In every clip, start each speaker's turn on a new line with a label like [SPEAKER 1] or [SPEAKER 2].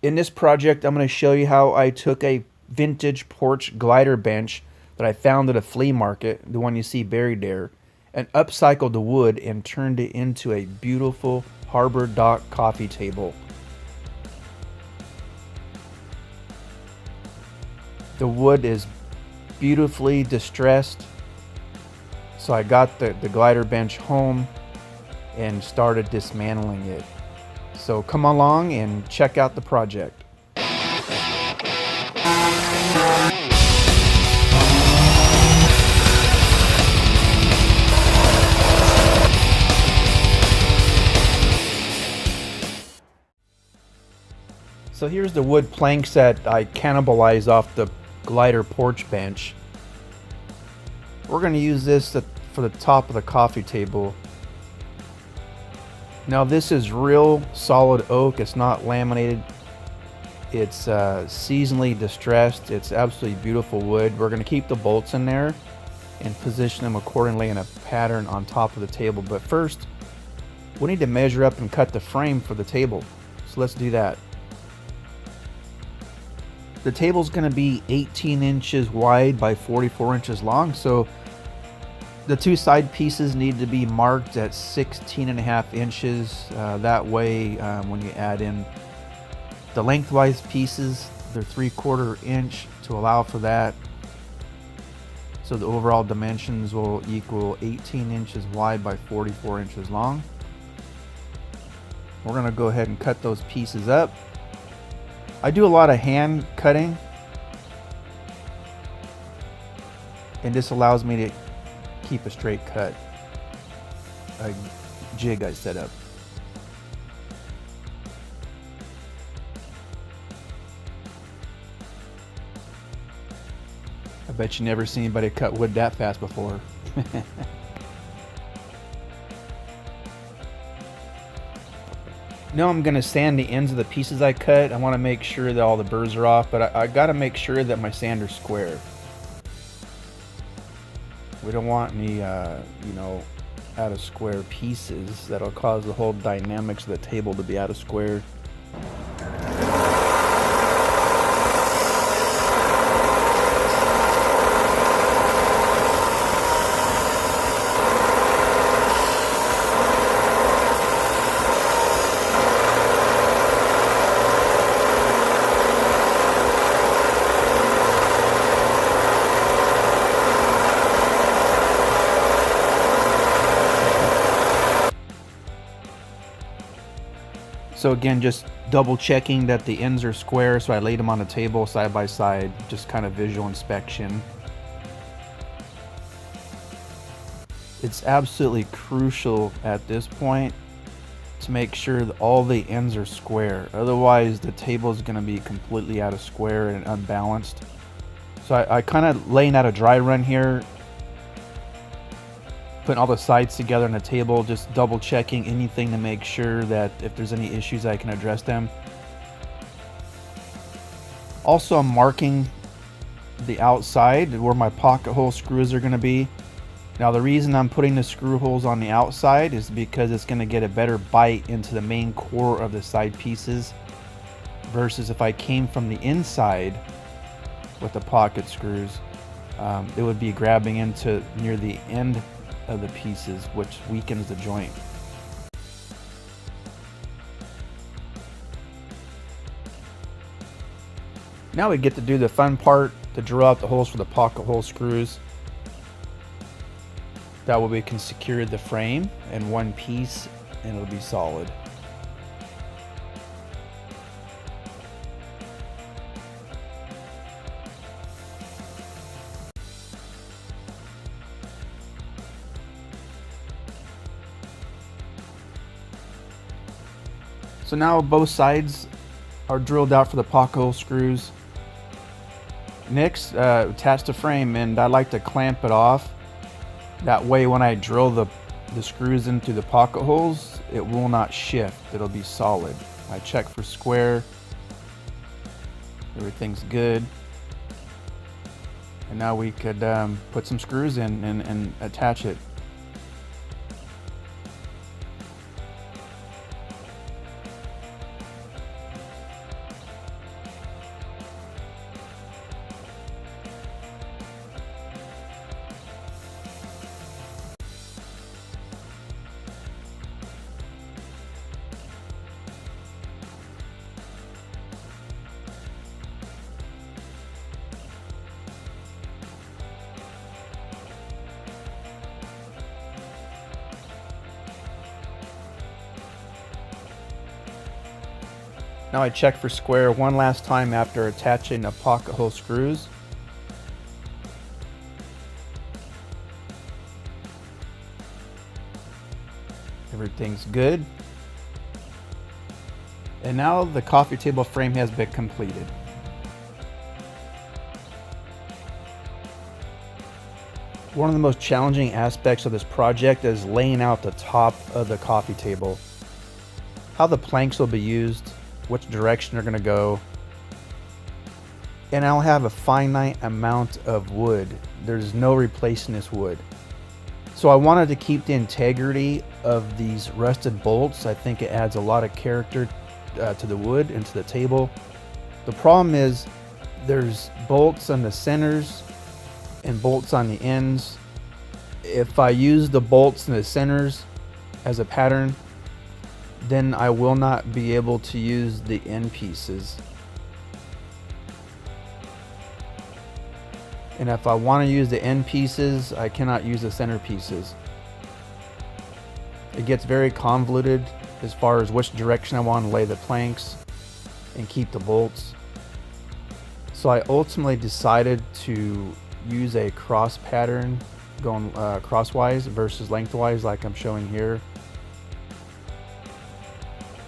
[SPEAKER 1] In this project, I'm going to show you how I took a vintage porch glider bench that I found at a flea market, the one you see buried there, and upcycled the wood and turned it into a beautiful harbor dock coffee table. The wood is beautifully distressed, so I got the glider bench home and started dismantling it. So come along and check out the project. So here's the wood planks that I cannibalized off the glider porch bench. We're going to use this for the top of the coffee table. Now this is real solid oak. It's not laminated. It's seasonally distressed. It's absolutely beautiful wood. We're going to keep the bolts in there and position them accordingly in a pattern on top of the table. But first, we need to measure up and cut the frame for the table. So let's do that. The table's going to be 18 inches wide by 44 inches long, so the two side pieces need to be marked at 16.5 inches. That way, when you add in the lengthwise pieces, they're 3/4 inch to allow for that. So the overall dimensions will equal 18 inches wide by 44 inches long. We're going to go ahead and cut those pieces up. I do a lot of hand cutting, and this allows me to keep a straight cut, a jig I set up. I bet you never seen anybody cut wood that fast before. Now I'm going to sand the ends of the pieces I cut. I want to make sure that all the burrs are off, but I got to make sure that my sander's square. We don't want any, out of square pieces. That'll cause the whole dynamics of the table to be out of square. So again, just double checking that the ends are square, so I laid them on the table side by side, just kind of visual inspection. It's absolutely crucial at this point to make sure that all the ends are square. Otherwise, the table is going to be completely out of square and unbalanced. So I kind of laying out a dry run here, putting all the sides together on the table, just double checking anything to make sure that if there's any issues I can address them. Also, I'm marking the outside where my pocket hole screws are going to be. Now the reason I'm putting the screw holes on the outside is because it's going to get a better bite into the main core of the side pieces versus if I came from the inside with the pocket screws, it would be grabbing into near the end of the pieces, which weakens the joint. Now we get to do the fun part, to drill out the holes for the pocket hole screws. That way we can secure the frame in one piece and it'll be solid. So now both sides are drilled out for the pocket hole screws. Next, attach the frame, and I like to clamp it off. That way when I drill the screws into the pocket holes, it will not shift. It'll be solid. I check for square. Everything's good. And now we could put some screws in and attach it. Now I check for square one last time after attaching the pocket hole screws. Everything's good. And now the coffee table frame has been completed. One of the most challenging aspects of this project is laying out the top of the coffee table. How the planks will be used, which direction they're going to go. And I'll have a finite amount of wood. There's no replacing this wood. So I wanted to keep the integrity of these rusted bolts. I think it adds a lot of character to the wood and to the table. The problem is there's bolts on the centers and bolts on the ends. If I use the bolts in the centers as a pattern, then I will not be able to use the end pieces. And if I want to use the end pieces, I cannot use the center pieces. It gets very convoluted as far as which direction I want to lay the planks and keep the bolts. So I ultimately decided to use a cross pattern going crosswise versus lengthwise like I'm showing here.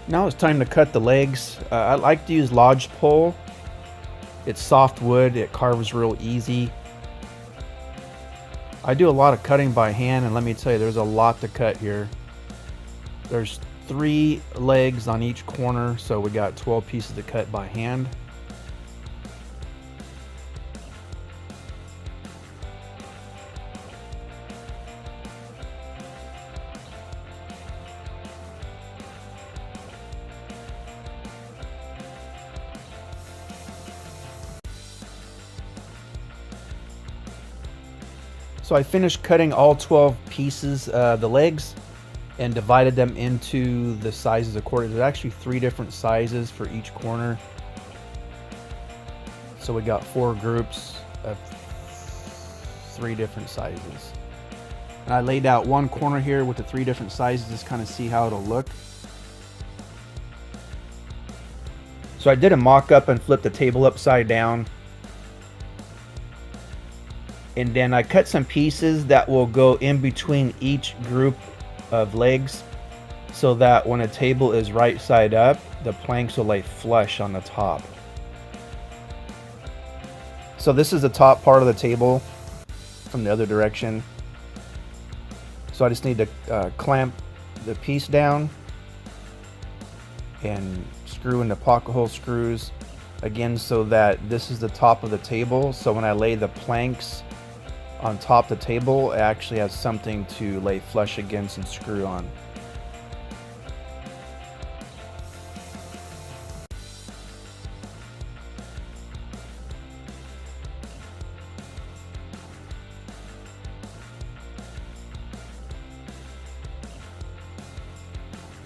[SPEAKER 1] Now it's time to cut the legs. I like to use lodgepole. It's soft wood, it carves real easy. I do a lot of cutting by hand, and let me tell you, there's a lot to cut here. There's 3 legs on each corner, so we got 12 pieces to cut by hand. So I finished cutting all 12 pieces, the legs, and divided them into the sizes according. There's actually 3 different sizes for each corner. So we got 4 groups of 3 different sizes. And I laid out one corner here with the 3 different sizes, just kind of see how it'll look. So I did a mock-up and flipped the table upside down. And then I cut some pieces that will go in between each group of legs so that when a table is right side up, the planks will lay flush on the top. So this is the top part of the table from the other direction. So I just need to clamp the piece down and screw in the pocket hole screws again so that this is the top of the table. So when I lay the planks on top of the table, it actually has something to lay flush against and screw on.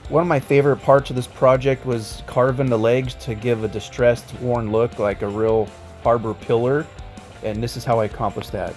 [SPEAKER 1] One of my favorite parts of this project was carving the legs to give a distressed, worn look like a real harbor pillar, and this is how I accomplished that.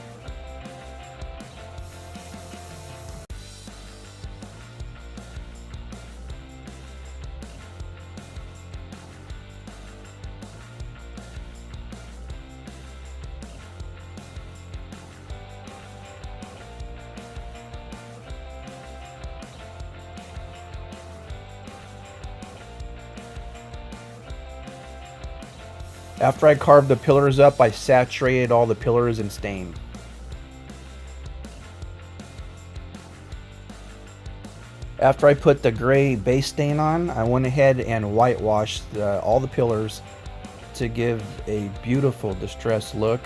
[SPEAKER 1] After I carved the pillars up, I saturated all the pillars in stain. After I put the gray base stain on, I went ahead and whitewashed all the pillars to give a beautiful distressed look.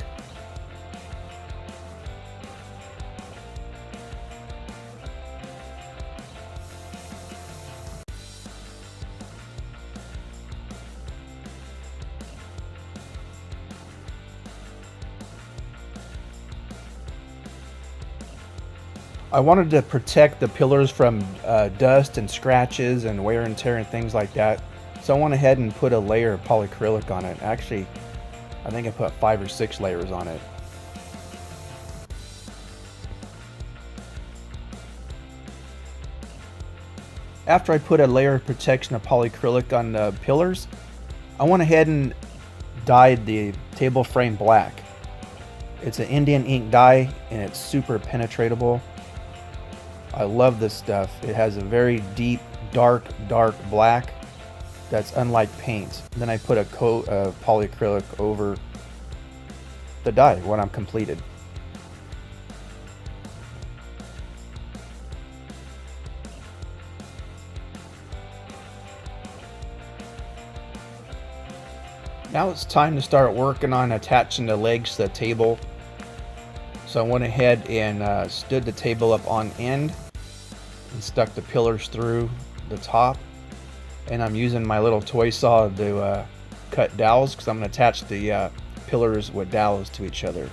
[SPEAKER 1] I wanted to protect the pillars from dust and scratches and wear and tear and things like that. So I went ahead and put a layer of polyacrylic on it. Actually, I think I put 5 or 6 layers on it. After I put a layer of protection of polyacrylic on the pillars, I went ahead and dyed the table frame black. It's an Indian ink dye and it's super penetratable. I love this stuff. It has a very deep, dark black that's unlike paint. Then I put a coat of polyacrylic over the dye when I'm completed. Now it's time to start working on attaching the legs to the table. So I went ahead and stood the table up on end and stuck the pillars through the top. And I'm using my little toy saw to cut dowels because I'm going to attach the pillars with dowels to each other.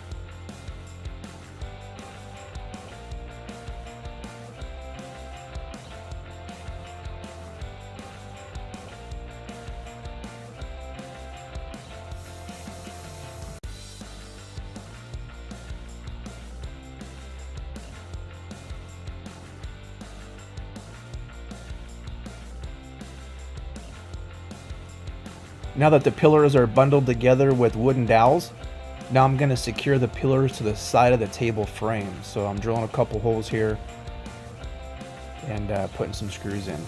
[SPEAKER 1] Now that the pillars are bundled together with wooden dowels, now I'm going to secure the pillars to the side of the table frame. So I'm drilling a couple holes here and putting some screws in.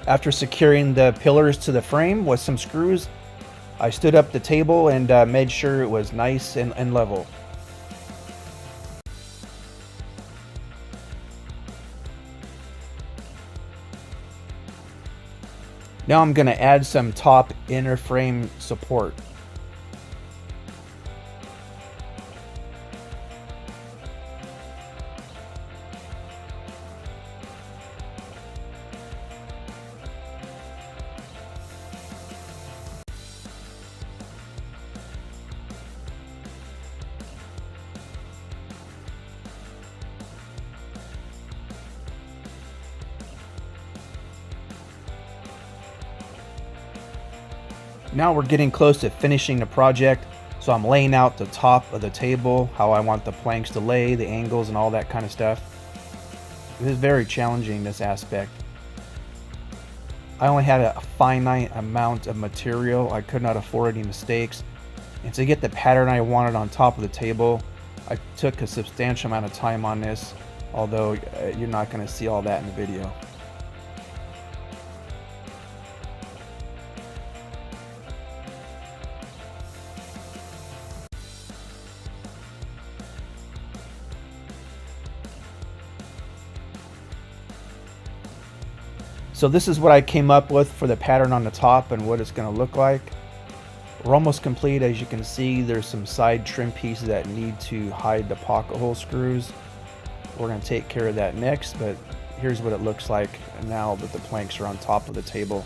[SPEAKER 1] After securing the pillars to the frame with some screws, I stood up the table and made sure it was nice and level. Now I'm going to add some top inner frame support. Now we're getting close to finishing the project, so I'm laying out the top of the table, how I want the planks to lay, the angles and all that kind of stuff. It is very challenging, this aspect. I only had a finite amount of material. I could not afford any mistakes. And to get the pattern I wanted on top of the table, I took a substantial amount of time on this, although you're not going to see all that in the video. So this is what I came up with for the pattern on the top and what it's going to look like. We're almost complete. As you can see, there's some side trim pieces that need to hide the pocket hole screws. We're going to take care of that next, but here's what it looks like now that the planks are on top of the table.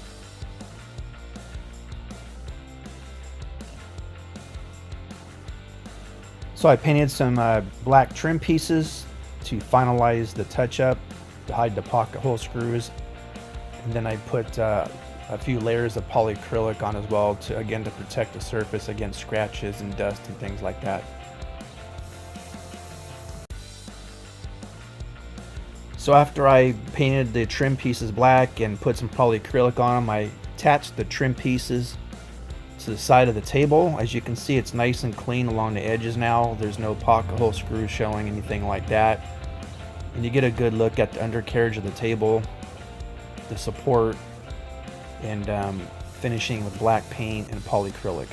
[SPEAKER 1] So I painted some black trim pieces to finalize the touch-up to hide the pocket hole screws. And then I put a few layers of polyacrylic on as well to protect the surface against scratches and dust and things like that. So after I painted the trim pieces black and put some polyacrylic on them, I attached the trim pieces to the side of the table. As you can see, it's nice and clean along the edges now. There's no pocket hole screws showing, anything like that. And you get a good look at the undercarriage of the table, the support, and finishing with black paint and polyacrylic.